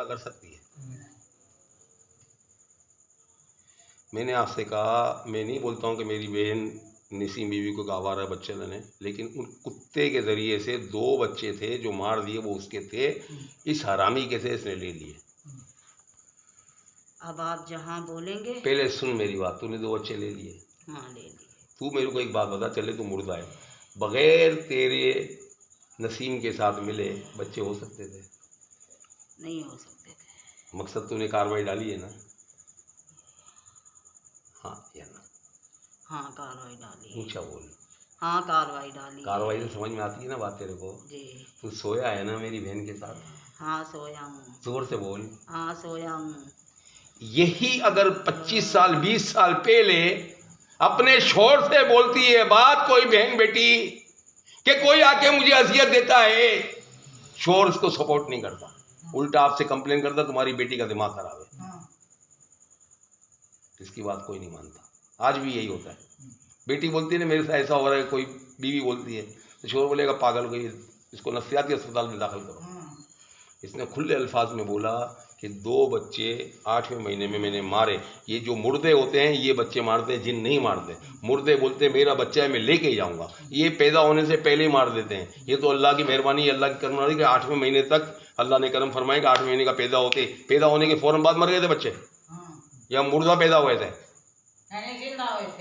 कर सकती है। मैंने आपसे कहा, मैं नहीं बोलता हूँ कि मेरी बहन नसीम बीवी को आवारा बच्चे लेने, लेकिन उन कुत्ते के ज़रिए से 2 बच्चे थे जो मार दिए, वो उसके थे। इस हरामी के थे, इसने ले लिए। अब आप जहाँ बोलेंगे। पहले सुन मेरी बात, तूने 2 बच्चे ले लिए। हाँ ले लिए। तू मेरे को एक बात बता, चले तू मुर्दा है, बगैर तेरे नसीम के साथ मिले बच्चे हो सकते थे? नहीं हो सकते थे। मकसद तूने कार्रवाई डाली है ना? हाँ या ना? हाँ कार्रवाई डाली। ऊंचा बोल। हाँ कार्रवाई डाली। कार्रवाई तो समझ में आती है ना बात तेरे को? जी। तू सोया है ना मेरी बहन के साथ? हाँ सोया हूँ। जोर से बोल। हाँ सोया हूँ। यही अगर 25 साल 20 साल पहले अपने शोर से बोलती है बात कोई बहन बेटी कि कोई आके मुझे अजियत देता है, शोर उसको सपोर्ट नहीं करता, उल्टा आपसे कंप्लेन करता तुम्हारी बेटी का दिमाग खराब है। इसकी बात कोई नहीं मानता। आज भी यही होता है। बेटी बोलती है ना मेरे साथ ऐसा हो रहा है, कोई बीवी बोलती है तो शोर बोलेगा पागल हो गई, इसको नफसियाती अस्पताल में दाखिल करो। इसने खुले अल्फाज में बोला कि 2 बच्चे 8वें महीने में मैंने मारे। ये जो मुर्दे होते हैं ये बच्चे मारते हैं, जिन नहीं मारते। मुर्दे बोलते हैं मेरा बच्चा है मैं लेके ही जाऊंगा, ये पैदा होने से पहले ही मार देते हैं। ये तो अल्लाह की मेहरबानी है, अल्लाह की करम कि 8वें महीने तक अल्लाह ने करम फरमाया कि 8वें महीने का पैदा होने के फौरन बाद मर गए थे बच्चे, या मुर्दा पैदा हुए थे?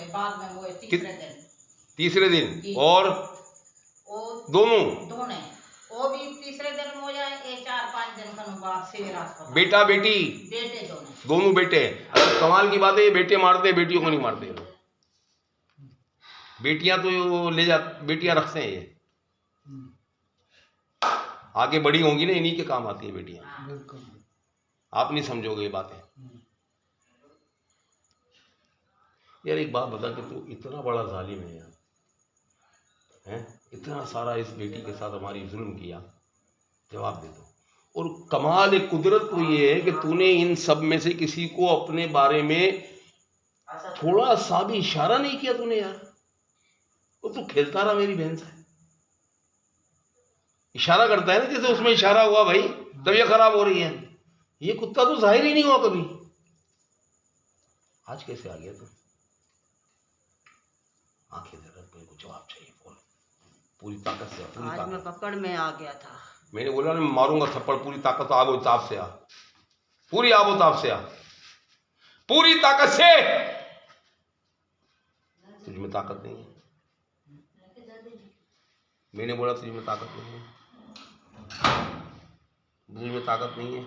बाद में वो तीसरे दिन और दोनों वो भी तीसरे दिन हो जाए, 4-5 दिन का बाद सिविल अस्पताल। बेटा बेटी बेटे दोनों बेटे। अरे कमाल की बात है, ये बेटे मारते हैं, बेटियों को नहीं मारते लोग। बेटियां तो ले जा, बेटियां रखते हैं, ये आगे बड़ी होंगी ना, इन्हीं के काम आती है बेटियां। आप नहीं समझोगे ये बातें। यार एक बात बता कि तू इतना बड़ा जालिम है यार, हैं? इतना सारा इस बेटी के साथ हमारी जुल्म किया, जवाब दे दो। और कमाल एक कुदरत तो ये है कि तूने इन सब में से किसी को अपने बारे में थोड़ा सा भी इशारा नहीं किया तूने यार। वो तू खेलता रहा मेरी बहन से, इशारा करता है ना, जैसे उसमें इशारा हुआ भाई तबीयत खराब हो रही है। ये कुत्ता तो जाहिर ही नहीं हुआ कभी, आज कैसे आ गया तू? आंखें दे, मेरे को जवाब चाहिए, बोल पूरी ताकत से। आज मैं पकड़ में आ गया था। मैंने बोला ना मारूंगा थप्पड़, पूरी ताकत, आबोताब से आ, पूरी आबोताब से आ, पूरी ताकत से। तुझ में ताकत नहीं है, मैंने बोला तुझ में ताकत नहीं है, तुझ में ताकत नहीं है।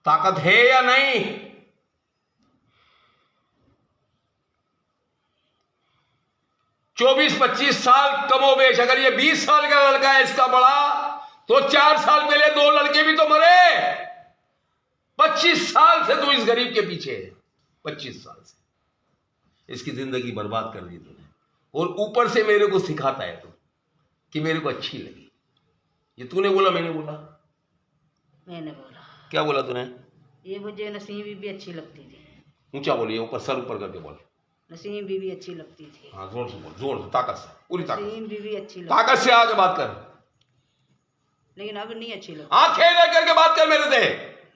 ताकत है या नहीं? चौबीस 25 साल कमोबेश, अगर ये 20 साल का लड़का है इसका बड़ा, तो 4 साल पहले 2 लड़के भी तो मरे। 25 साल से तू इस गरीब के पीछे है, 25 साल से इसकी जिंदगी बर्बाद कर दी तूने, और ऊपर से मेरे को सिखाता है तू कि मेरे को अच्छी लगी। ये तूने बोला मैंने बोला? मैंने बोला। क्या बोला तूने? ये मुझे नसीम बीबी अच्छी लगती थी। ऊंचा बोलिए, ऊपर सर ऊपर करके बोल। नसीम बीबी अच्छी लगती थी। हाँ जोर से बोल, जोर से, ताकत से, पूरी ताकत। नसीम बीबी अच्छी लगती, ताकत से आके बात कर, लेकिन अब नहीं अच्छी लगती। आंखें ले करके बात कर मेरे से।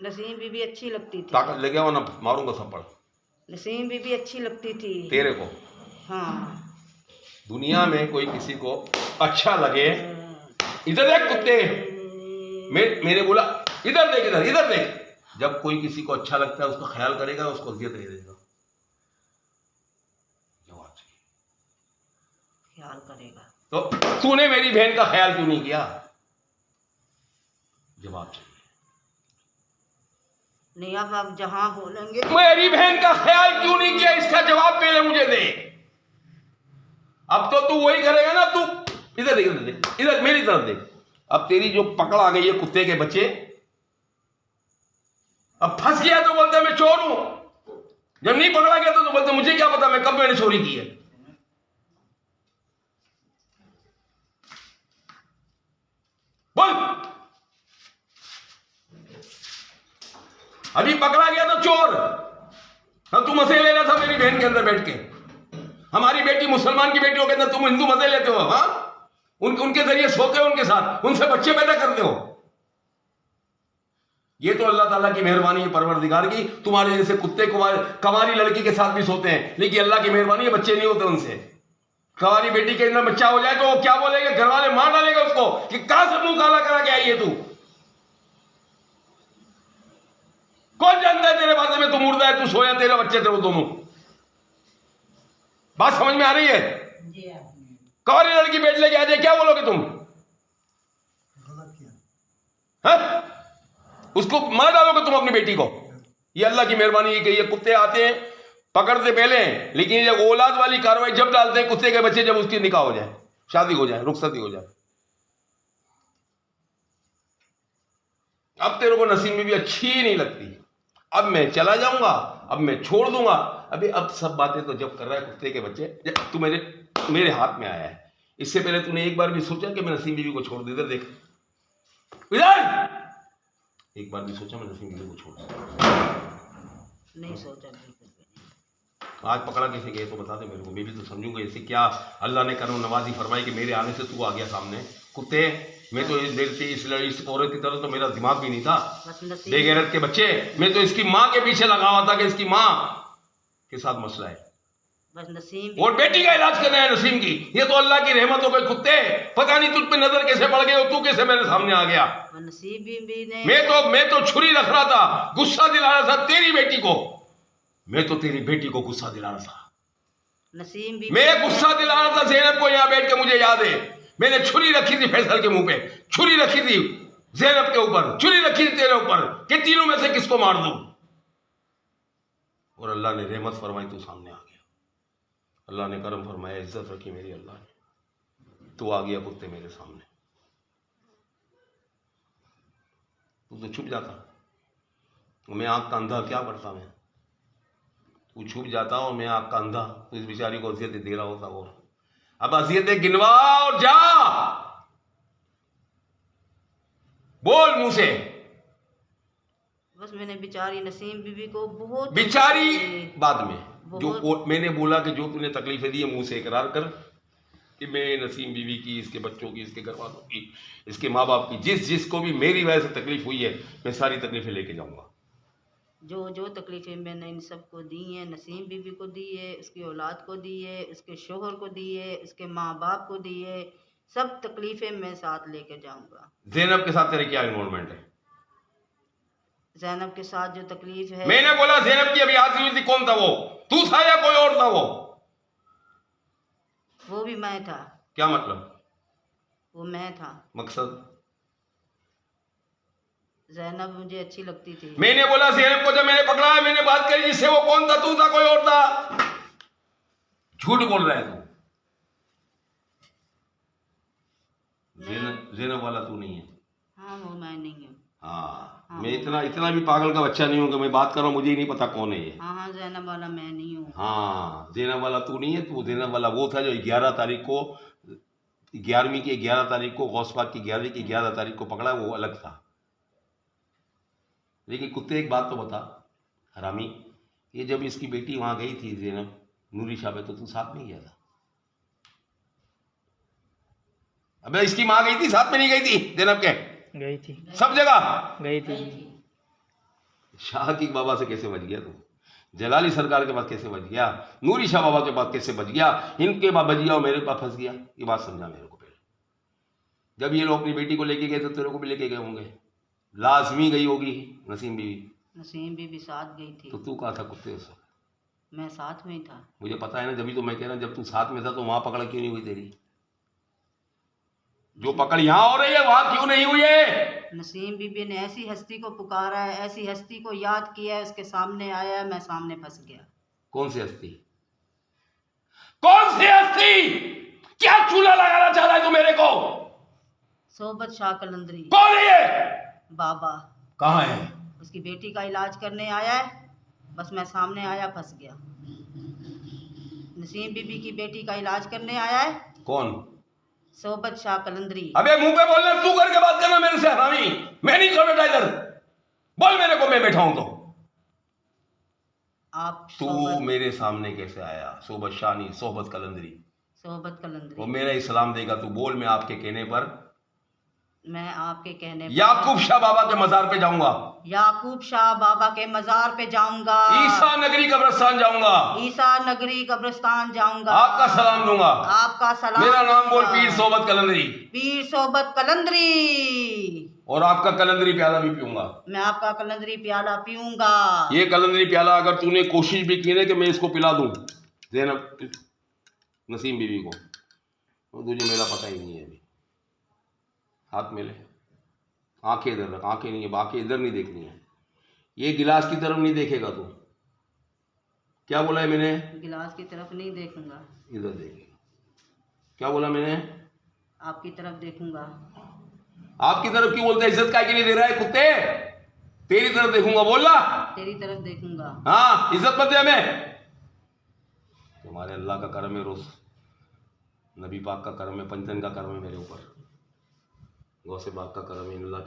नसीम बीबी अच्छी लगती थी। ताकत लेके आओ ना, मारूंगा थप्पड़। नसीम बीबी अच्छी लगती थी तेरे को? हाँ। दुनिया में कोई किसी को अच्छा लगे, इधर देख कुत्ते, मैंने बोला इधर देख, इधर देख। जब कोई किसी को अच्छा लगता है उसका ख्याल करेगा, उसको अजियत नहीं देगा। जवाब चाहिए। ख्याल करेगा तो तूने मेरी बहन का ख्याल क्यों नहीं किया? जवाब चाहिए। नहीं अब आप जहां बोलेंगे। मेरी बहन का ख्याल क्यों नहीं किया, इसका जवाब पहले मुझे दे। अब तो तू वही करेगा ना, तू इधर देख, इधर देख, इधर मेरी तरफ देख। अब तेरी जो पकड़ आ गई है कुत्ते के बच्चे, अब फंस गया तो बोलते मैं चोर हूं, जब नहीं पकड़ा गया तो बोलते मुझे क्या पता मैं कब मैंने चोरी की है। बोल, अभी पकड़ा गया तो चोर, ना तू मजे ले रहा था मेरी बहन के अंदर बैठ के। हमारी बेटी मुसलमान की बेटियों के अंदर तुम हिंदू मजे लेते हो। हाँ, उनके जरिए सोते हो उनके साथ, उनसे बच्चे पैदा करते हो। ये तो अल्लाह ताला की मेहरबानी है, परवरदिगार की। तुम्हारे जैसे कुत्ते कवारी लड़की के साथ भी सोते हैं, लेकिन अल्लाह की मेहरबानी है बच्चे नहीं होते उनसे। कवारी बेटी के अंदर बच्चा हो जाए तो वो क्या बोलेंगे, घर वाले मार डालेंगे उसको कि कहां से मुंह काला करा के आई है तू। कौन जानता है तेरे बारे में, तू मुर्दा है, तू सोया, तेरे बच्चे थे वो दोनों। बात समझ में आ रही है? कवारी लड़की बेट लेके आ जाए, क्या बोलोगे तुम? है? उसको मार डालोगे तुम अपनी बेटी को। ये अल्लाह की मेहरबानी है कि ये कुत्ते आते हैं, पकड़ते पहले, लेकिन जब औलाद वाली कार्रवाई जब डालते हैं कुत्ते के बच्चे, जब उसकी निकाह हो जाए, शादी हो जाए, रुखसती हो जाए। अब तेरे को नसीब में भी अच्छी नहीं लगती, अब मैं चला जाऊंगा, अब मैं छोड़ दूंगा। अभी अब सब बातें तो जब कर रहा है कुत्ते के बच्चे, जब तू मेरे हाथ में आया है, इससे पहले तूने एक बार भी सोचा कि मैं नसीम बीवी को छोड़ दूं? इधर देख, इधर एक बार भी सोचा मैं नसीम बीवी को छोड़ दूं? नहीं सोचा बिल्कुल भी। आज पकड़ा कैसे गए तो बता दे मेरे को, मैं भी तो समझूंगा। इसे क्या अल्लाह ने करम नवाजी फरमाई कि मेरे आने से तू आ गया सामने। कुत्ते, मैं तो इस औरत की तरह तो मेरा दिमाग भी नहीं था। बेगैरत के बच्चे, मैं तो इसकी माँ के पीछे लगा हुआ था कि इसकी माँ के साथ मसला है, बस नसीम और बेटी का इलाज करना है नसीम की। ये तो अल्लाह की रहमत हो गई। कुत्ते, पता नहीं तुझ पे नजर कैसे पड़ गई और तू कैसे मेरे सामने आ गया। नसीब भी ने मैं तो छुरी रख रहा था, गुस्सा दिला रहा था तेरी बेटी को। मैं तो तेरी बेटी को गुस्सा दिला रहा था, नसीम भी मैं गुस्सा दिला रहा था ज़ैनब को। यहां बैठ के मुझे याद है, मैंने छुरी रखी थी फैसल के मुंह पे, छुरी रखी थी ज़ैनब के ऊपर, छुरी रखी थी तेरे ऊपर कि तीनों में से किसको मार दूं। और अल्लाह ने रहमत फरमाई, तू सामने आ गया। अल्लाह ने करम फरमाया, इज्जत रखी मेरी अल्लाह ने, तू आ गया कुत्ते मेरे सामने। तू तो छुप जाता, मैं आंख का अंधा क्या करता मैं? तू छुप जाता और मैं आंख का अंधा, तो इस बेचारी को अजियतें दे रहा होता। और अब अजियतें गिनवा और जा, बोल मुंह से। बस मैंने बेचारी नसीम बीबी को बहुत, बेचारी बाद में, जो मैंने बोला कि जो तूने तकलीफें दी है मुंह से इकरार कर कि मैं नसीम बीवी की, इसके बच्चों की, इसके घर वालों की, इसके माँ बाप की, जिसको भी मेरी वजह से तकलीफ हुई है, मैं सारी तकलीफें लेके जाऊंगा। जो तकलीफें मैंने इन सबको दी हैं, नसीम बीबी को दी है, उसकी औलाद को दी है, उसके शोहर को दी है, उसके माँ बाप को दी है, सब तकलीफें मैं साथ लेके जाऊंगा। ज़ैनब के साथ तेरे क्या इन्वॉल्वमेंट है? ज़ैनब के साथ जो तकलीफ है, मैंने बोला ज़ैनब की अभी हाथ हुई थी, कौन था वो? तू था या कोई और था? वो भी मैं था। क्या मतलब? वो मैं था। मकसद? ज़ैनब मुझे अच्छी लगती थी। मैंने बोला ज़ैनब को जब मैंने पकड़ा है, मैंने बात करी जिससे, वो कौन था? तू था कोई और था? झूठ बोल रहा है तू। ज़ैनब वाला तू नहीं है। हाँ, वो मैं नहीं हूँ। हाँ, मैं इतना भी पागल का बच्चा नहीं हूँ कि मैं बात कर रहा हूँ मुझे ही नहीं पता कौन है ये। हाँ, ज़ैनब वाला मैं नहीं हूँ। हाँ, ज़ैनब वाला तू नहीं है। तू ज़ैनब वाला वो था जो 11 तारीख को, 11वीं की 11 तारीख को, गौस पाक की 11वीं की 11 तारीख को पकड़ा, वो अलग था। लेकिन कुत्ते, एक बात तो बता हरामी, ये जब इसकी बेटी वहां गई थी ज़ैनब नूरी शाह पे, तो तू साथ में गया था? अबे इसकी माँ गई थी, साथ में नहीं गई थी ज़ैनब के? गई थी, सब जगह गई थी। शाह की बाबा से कैसे बच गया तू? जलाली सरकार के पास कैसे बच गया? नूरी शाह बाबा के पास कैसे बच गया? इनके पास बच गया और मेरे पास फंस गया? ये बात समझा मेरे को पहले। जब ये लोग अपनी बेटी को लेके गए तो तेरे को भी लेके गए होंगे, लाजमी गई होगी नसीम बीवी। नसीम बीबी साथ गई थी। तो तू कहाँ था कुत्ते उस वक्त? मैं साथ में ही था। मुझे पता है ना, जब तो मैं कह रहा हूँ जब तू साथ में था तो वहां पकड़ क्यों नहीं हुई तेरी? जो पकड़ यहाँ हो रही है वहां क्यों नहीं हुई है? नसीम बीबी ने ऐसी हस्ती को पुकारा है, ऐसी हस्ती को याद किया है, उसके सामने आया, मैं सामने फंस गया। कौन सी हस्ती? कौन सी हस्ती? क्या चूल्हा लगाना चाह रहा है तू मेरे को? सोबत शाह कलंदरी। कौन है ये? बाबा। कहाँ है? उसकी बेटी का इलाज करने आया है, बस मैं सामने आया, फंस गया। नसीम बीबी की बेटी का इलाज करने आया है। कौन? सोबत शाह कलंदरी। अबे मुंह पे बोलना, तू करके बात करना मेरे से हरामी। मैं नहीं कर बेटा इधर, बोल मेरे को, मैं बैठा हूं तो। आप तू मेरे सामने कैसे आया? सोबत शाह नहीं, सोबत कलंदरी। सोहबत वो कलंदरी। मेरा ही सलाम देगा। तू बोल, मैं आपके कहने पर मैं आपके कहने पर याकूब शाह बाबा के मजार पे जाऊंगा, याकूब शाह बाबा के मजार पे जाऊंगा, ईसा नगरी कब्रिस्तान जाऊंगा, ईसा नगरी कब्रिस्तान जाऊंगा, आपका सलाम दूंगा। आपका सलाम मेरा नाम बोल, दूंगा। पीर सोबत कलंदरी, पीर सोहबत कलंदरी। और आपका कलंदरी प्याला भी पीऊंगा। मैं आपका कलंदरी प्याला पीऊंगा। ये कलंदरी प्याला अगर तूने कोशिश भी की ना कि मैं इसको पिला दूं ज़ैनब नसीम बीवी को, तो तुझे मेरा पता ही नहीं है। अभी हाथ में ले, आंखें इधर रख, आंखें नहीं है, आंखें इधर नहीं देखनी है, ये गिलास की तरफ नहीं देखेगा तू। क्या बोला है मैंने? गिलास की तरफ नहीं देखूंगा, इधर देखेगा। क्या बोला मैंने? आपकी तरफ देखूंगा। आपकी तरफ क्यों बोलते? इज्जत काय के लिए दे रहा है कुत्ते? तेरी तरफ देखूंगा, बोला। तेरी तरफ देखूंगा। हाँ, इज्जत मत दे हमें। तुम्हारे अल्लाह का करम है, रोज नबी पाक का करम है, पंचन का करम है मेरे ऊपर, गौसे पाक का करम है, अल्लाह